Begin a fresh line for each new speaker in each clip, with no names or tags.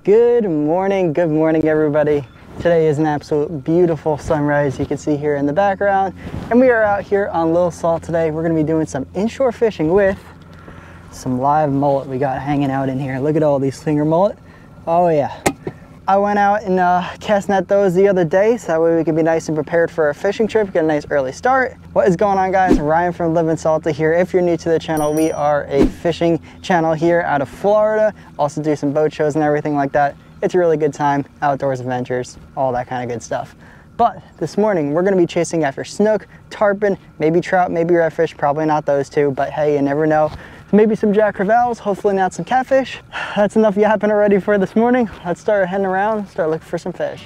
Good morning everybody. Today is an absolute beautiful sunrise you can see here in the background, and we are out here on Little Salt today. We're going to be doing some inshore fishing with some live mullet we got hanging out in here. Look at all these slinger mullet. Oh yeah. I went out and cast net those the other day, so that way we can be nice and prepared for our fishing trip, get a nice early start. What is going on, guys? Ryan from Livin Salty here. If you're new to the channel, we are a fishing channel here out of Florida. Also do some boat shows and everything like that. It's a really good time, outdoors adventures, all that kind of good stuff. But this morning we're going to be chasing after snook, tarpon, maybe trout, maybe redfish, probably not those two, but hey, you never know. Maybe some jack crevalles, hopefully not some catfish. That's enough yapping already for this morning. Let's start heading around, start looking for some fish.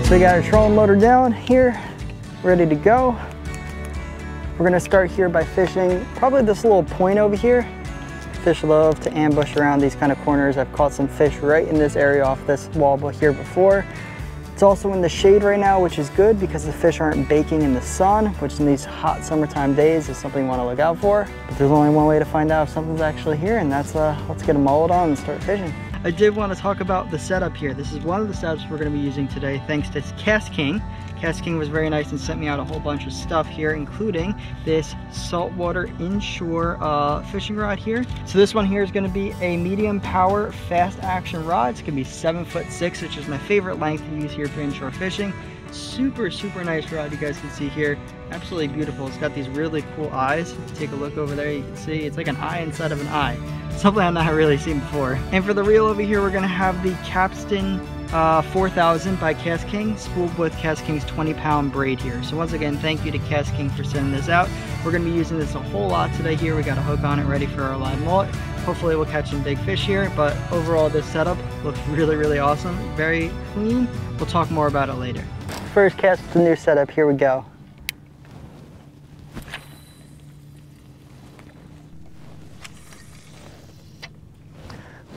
So we got our trolling motor down here, ready to go. We're gonna start here by fishing probably this little point over here. Fish love to ambush around these kind of corners. I've caught some fish right in this area off this wall here before. It's also in the shade right now, which is good because the fish aren't baking in the sun, which in these hot summertime days is something you want to look out for. But there's only one way to find out if something's actually here, and that's let's get a mullet on and start fishing. I did want to talk about the setup here. This is one of the setups we're going to be using today thanks to Cast King. Cast King was very nice and sent me out a whole bunch of stuff here, including this saltwater inshore fishing rod here. So this one here is going to be a medium power fast action rod. It's going to be 7'6", which is my favorite length to use here for inshore fishing. Super nice rod, you guys can see here. Absolutely beautiful. It's got these really cool eyes. If you take a look over there, you can see it's like an eye inside of an eye. Something I've not really seen before. And for the reel over here, we're going to have the Capstan 4000 by Cast King, spooled with Cast King's 20-pound braid here. So once again, thank you to Cast King for sending this out. We're going to be using this a whole lot today here. We got a hook on it ready for our live mullet. Hopefully we'll catch some big fish here, but overall this setup looks really awesome. Very clean. We'll talk more about it later. First cast with the new setup, here we go.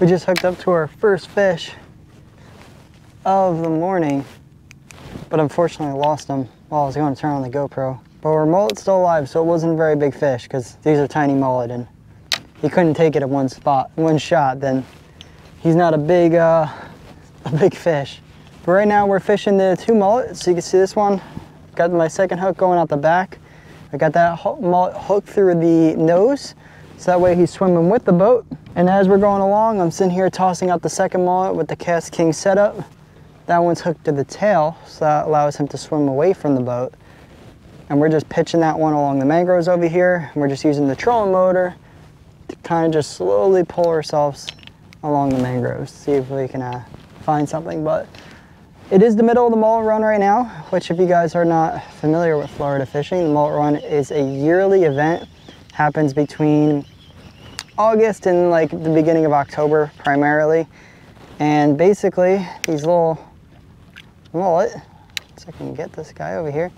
We just hooked up to our first fish of the morning, but unfortunately I lost him while I was going to turn on the GoPro. But our mullet's still alive, so it wasn't a very big fish because these are tiny mullet and he couldn't take it at one shot, then he's not a big fish. But right now we're fishing the two mullet, so you can see this one. Got my second hook going out the back. I got that mullet hooked through the nose, so that way he's swimming with the boat. And as we're going along, I'm sitting here tossing out the second mullet with the Cast King setup. That one's hooked to the tail, so that allows him to swim away from the boat. And we're just pitching that one along the mangroves over here. And we're just using the trolling motor to kind of just slowly pull ourselves along the mangroves, see if we can find something. But it is the middle of the mullet run right now, which if you guys are not familiar with Florida fishing, the mullet run is a yearly event. Happens between August and like the beginning of October primarily. And basically these little mullet, so I can get this guy over here,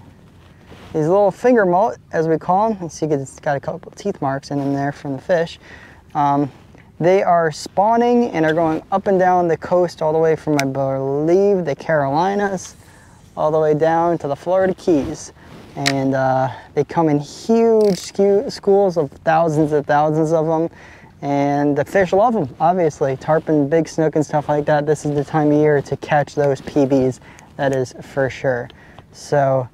these little finger mullet as we call them, you see it's got a couple of teeth marks in there from the fish. They are spawning and are going up and down the coast all the way from, I believe, the Carolinas all the way down to the Florida Keys. And they come in huge schools of thousands of them, and the fish love them, obviously. Tarpon, big snook and stuff like that, this is the time of year to catch those PBs, that is for sure. So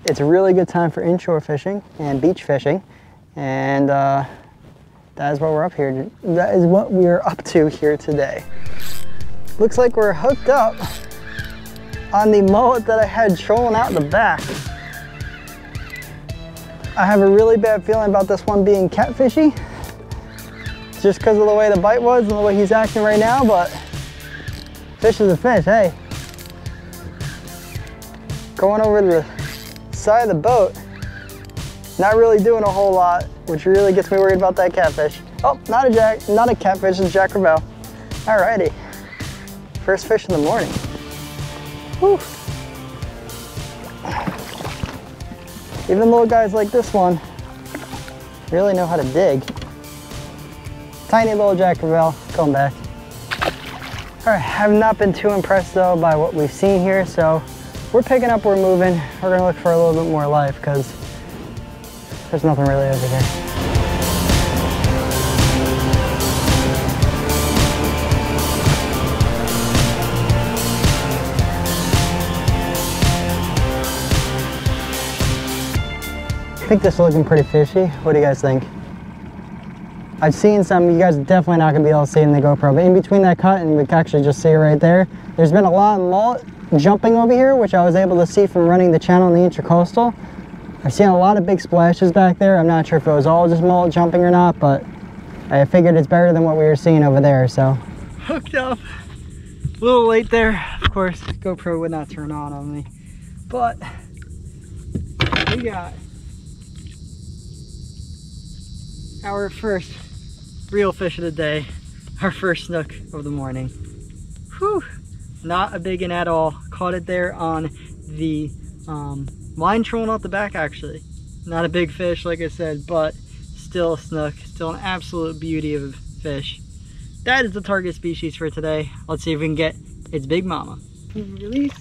it's a really good time for inshore fishing and beach fishing, and that is what we're up here. That is what we're up to here today. Looks like we're hooked up on the mullet that I had trolling out the back. I have a really bad feeling about this one being catfishy, just because of the way the bite was and the way he's acting right now, but fish is a fish, hey. Going over to the side of the boat, not really doing a whole lot, which really gets me worried about that catfish. Oh, not a catfish, it's a jack crevalle. Alrighty, first fish in the morning. Whew. Even little guys like this one really know how to dig. Tiny little Jackerville, going back. All right, have not been too impressed though by what we've seen here, so we're picking up, we're moving. We're gonna look for a little bit more life because there's nothing really over here. I think this is looking pretty fishy. What do you guys think? I've seen some, you guys are definitely not gonna be able to see in the GoPro, but in between that cut, and we can actually just see it right there, there's been a lot of mullet jumping over here, which I was able to see from running the channel in the Intracoastal. I've seen a lot of big splashes back there. I'm not sure if it was all just mullet jumping or not, but I figured it's better than what we were seeing over there, so. Hooked up, a little late there. Of course, GoPro would not turn on me, but we got our first real fish of the day, our first snook of the morning. Whew, not a big one at all. Caught it there on the line trolling off the back actually. Not a big fish like I said, but still a snook, still an absolute beauty of a fish. That is the target species for today. Let's see if we can get its big mama. Release.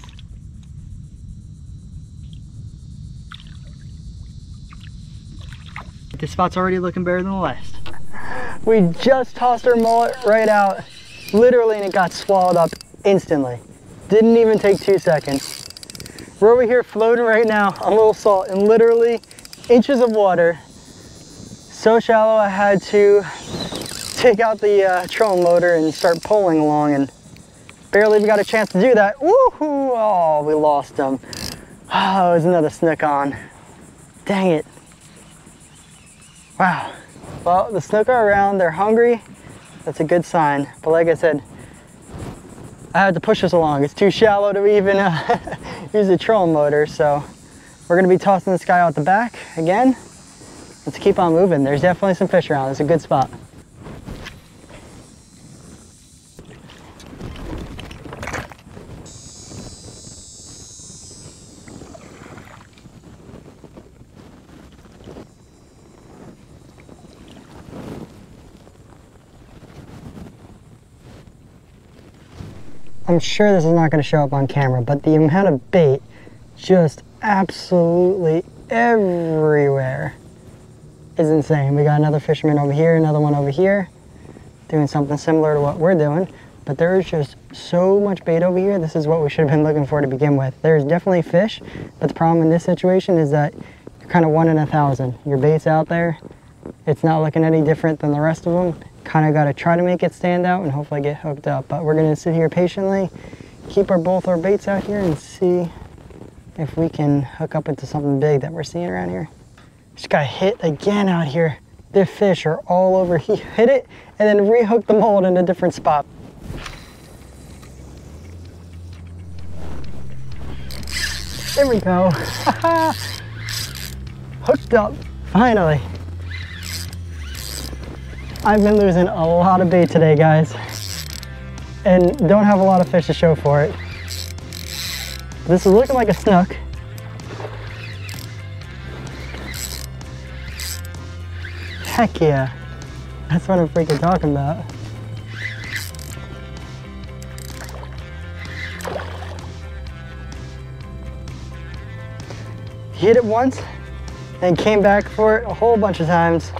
This spot's already looking better than the last. We just tossed our mullet right out, literally, and it got swallowed up instantly. Didn't even take 2 seconds. We're over here floating right now on a little salt in literally inches of water. So shallow I had to take out the trolling motor and start pulling along, and barely even got a chance to do that. Woohoo! Oh, we lost him. Oh, there's another snook on. Dang it. Wow. Well, the snook are around, they're hungry. That's a good sign. But like I said, I had to push this along. It's too shallow to even use the trolling motor. So we're gonna be tossing this guy out the back again. Let's keep on moving. There's definitely some fish around. It's a good spot. I'm sure this is not going to show up on camera, but the amount of bait just absolutely everywhere is insane. We got another fisherman over here, another one over here, doing something similar to what we're doing, but there is just so much bait over here. This is what we should have been looking for to begin with. There's definitely fish, but the problem in this situation is that you're kind of 1 in 1,000. Your bait's out there, it's not looking any different than the rest of them. Kind of got to try to make it stand out and hopefully get hooked up, but we're going to sit here patiently, keep both our baits out here and see if we can hook up into something big that we're seeing around here. Just got hit again out here. The fish are all over. He hit it and then rehooked the mullet in a different spot. There we go. Hooked up finally. I've been losing a lot of bait today, guys, and don't have a lot of fish to show for it. This is looking like a snook. Heck yeah, that's what I'm freaking talking about. He hit it once and came back for it a whole bunch of times.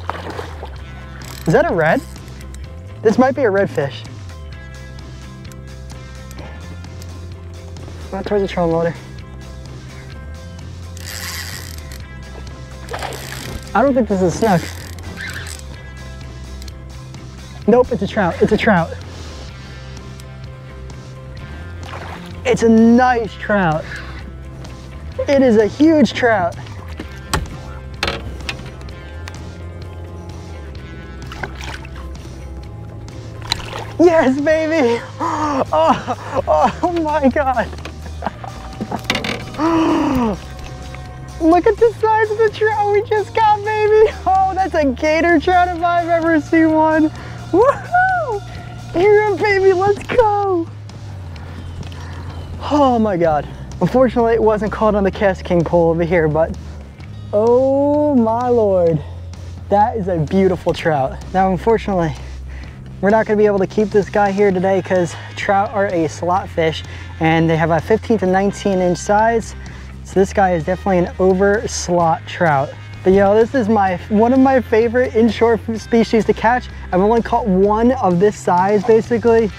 Is that a red? This might be a redfish. Not towards the trolling motor. I don't think this is a snook. Nope, it's a trout. It's a trout. It's a nice trout. It is a huge trout. Yes, baby! Oh my God! Look at the size of the trout we just got, baby! Oh, that's a gator trout if I've ever seen one! Woohoo! Here, baby, let's go! Oh my God! Unfortunately, it wasn't caught on the Cast King pole over here, but oh my Lord! That is a beautiful trout. Now, unfortunately, we're not gonna be able to keep this guy here today because trout are a slot fish and they have a 15 to 19 inch size. So this guy is definitely an over slot trout. But yo, this is one of my favorite inshore species to catch. I've only caught one of this size, basically.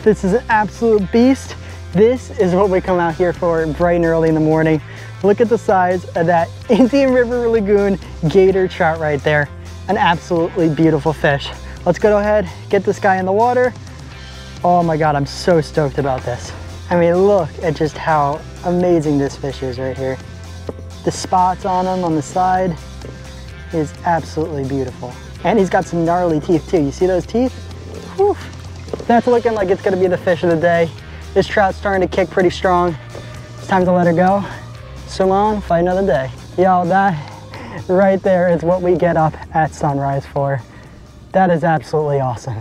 This is an absolute beast. This is what we come out here for bright and early in the morning. Look at the size of that Indian River Lagoon gator trout right there. An absolutely beautiful fish. Let's go ahead, get this guy in the water. Oh my God, I'm so stoked about this. I mean, look at just how amazing this fish is right here. The spots on him on the side is absolutely beautiful. And he's got some gnarly teeth too. You see those teeth? Whew. That's looking like it's gonna be the fish of the day. This trout's starting to kick pretty strong. It's time to let her go. So long, fight another day. Yo, that right there is what we get up at sunrise for. That is absolutely awesome.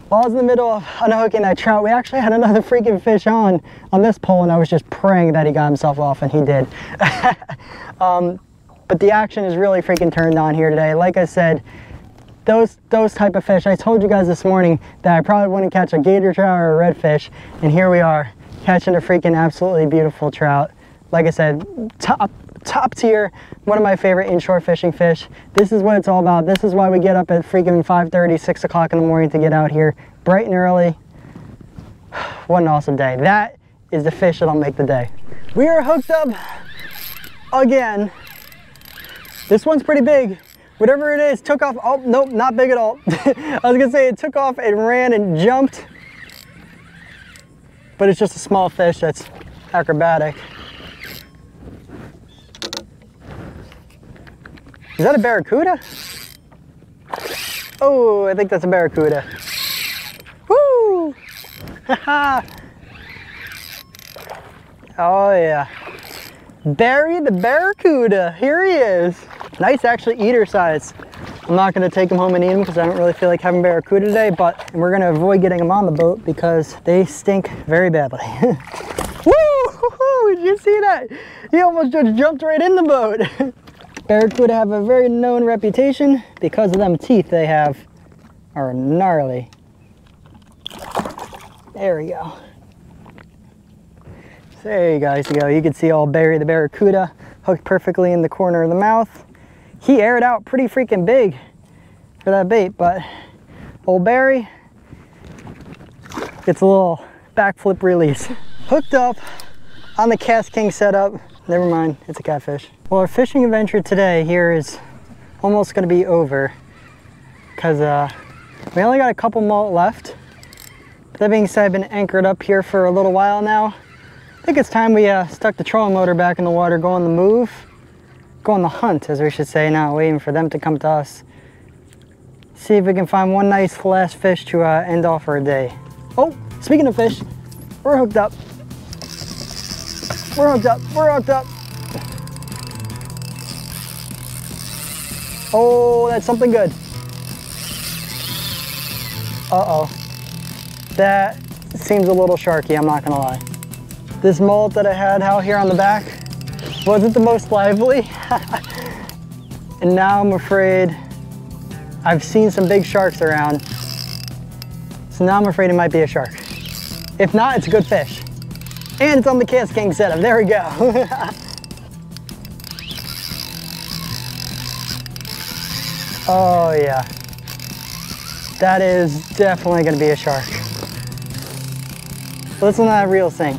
While I was in the middle of unhooking that trout, we actually had another freaking fish on this pole, and I was just praying that he got himself off, and he did. But the action is really freaking turned on here today. Like I said, those type of fish, I told you guys this morning that I probably wouldn't catch a gator trout or a redfish, and here we are catching a freaking absolutely beautiful trout. Like I said, top tier, one of my favorite inshore fishing fish. This is what it's all about. This is why we get up at freaking 5:30, 6 o'clock in the morning to get out here bright and early. What an awesome day. That is the fish that'll make the day. We are hooked up again. This one's pretty big. Whatever it is, took off. Oh, nope, not big at all. I was gonna say it took off and ran and jumped, but it's just a small fish that's acrobatic. Is that a barracuda? Oh, I think that's a barracuda. Woo! Haha! Oh yeah. Barry the barracuda, here he is. Nice, actually eater size. I'm not gonna take him home and eat him because I don't really feel like having barracuda today, but we're gonna avoid getting him on the boat because they stink very badly. Woo! Did you see that? He almost just jumped right in the boat. Barracuda have a very known reputation because of them teeth they have are gnarly. There we go. There you guys go. You can see old Barry the barracuda hooked perfectly in the corner of the mouth. He aired out pretty freaking big for that bait, but old Barry gets a little backflip release. Hooked up on the Cast King setup. Never mind, it's a catfish. Well, our fishing adventure today here is almost going to be over because we only got a couple mullet left. But that being said, I've been anchored up here for a little while now. I think it's time we stuck the trolling motor back in the water, go on the move, go on the hunt, as we should say, not waiting for them to come to us. See if we can find one nice last fish to end off our day. Oh, speaking of fish, we're hooked up. We're hooked up, we're hooked up. Oh, that's something good. Uh-oh. That seems a little sharky, I'm not gonna lie. This mullet that I had out here on the back wasn't the most lively. And now I'm afraid I've seen some big sharks around. So now I'm afraid it might be a shark. If not, it's a good fish. And it's on the Cast King setup, there we go. Oh yeah. That is definitely gonna be a shark. Listen to that reel sing.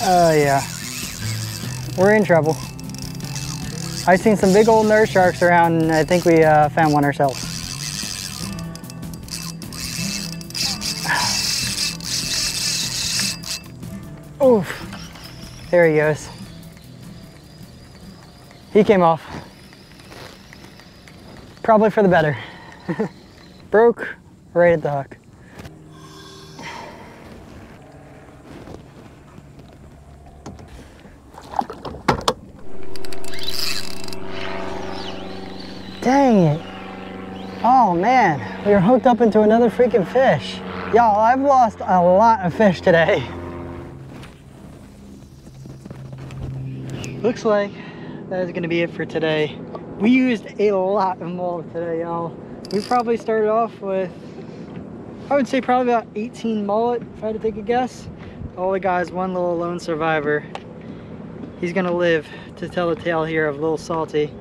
Oh yeah. We're in trouble. I've seen some big old nurse sharks around and I think we found one ourselves. Oof. There he goes. He came off. Probably for the better. Broke right at the hook. Dang it. Oh man, we were hooked up into another freaking fish. Y'all, I've lost a lot of fish today. Looks like that is gonna be it for today. We used a lot of mullet today, y'all. We probably started off with, I would say probably about 18 mullet, if I had to take a guess. All we got is one little lone survivor. He's gonna live to tell the tale here of Little Salty.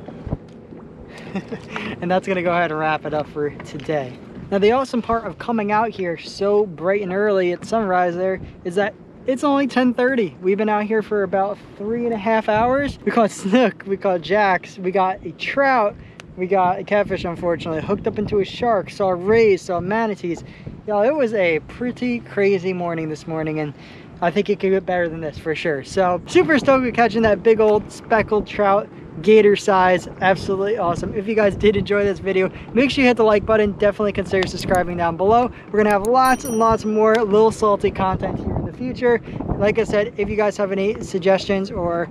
And that's gonna go ahead and wrap it up for today. Now the awesome part of coming out here so bright and early at sunrise there is that it's only 10:30. We've been out here for about 3.5 hours. We caught snook, we caught jacks, we got a trout, we got a catfish, unfortunately, hooked up into a shark, saw rays, saw manatees. Y'all, it was a pretty crazy morning this morning, and I think it could get better than this for sure. So super stoked with catching that big old speckled trout, gator size. Absolutely awesome. If you guys did enjoy this video, make sure you hit the like button. Definitely consider subscribing down below. We're gonna have lots and lots more Little Salty content here in the future. Like I said, if you guys have any suggestions or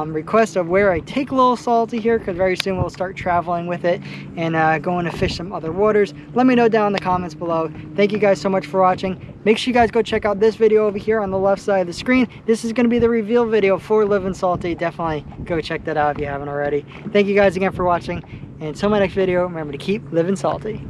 requests of where I take Little Salty here, because very soon we'll start traveling with it and going to fish some other waters, let me know down in the comments below. Thank you guys so much for watching. Make sure you guys go check out this video over here on the left side of the screen. This is going to be the reveal video for Livin Salty. Definitely go check that out if you haven't already. Thank you guys again for watching, and until my next video, remember to keep living salty.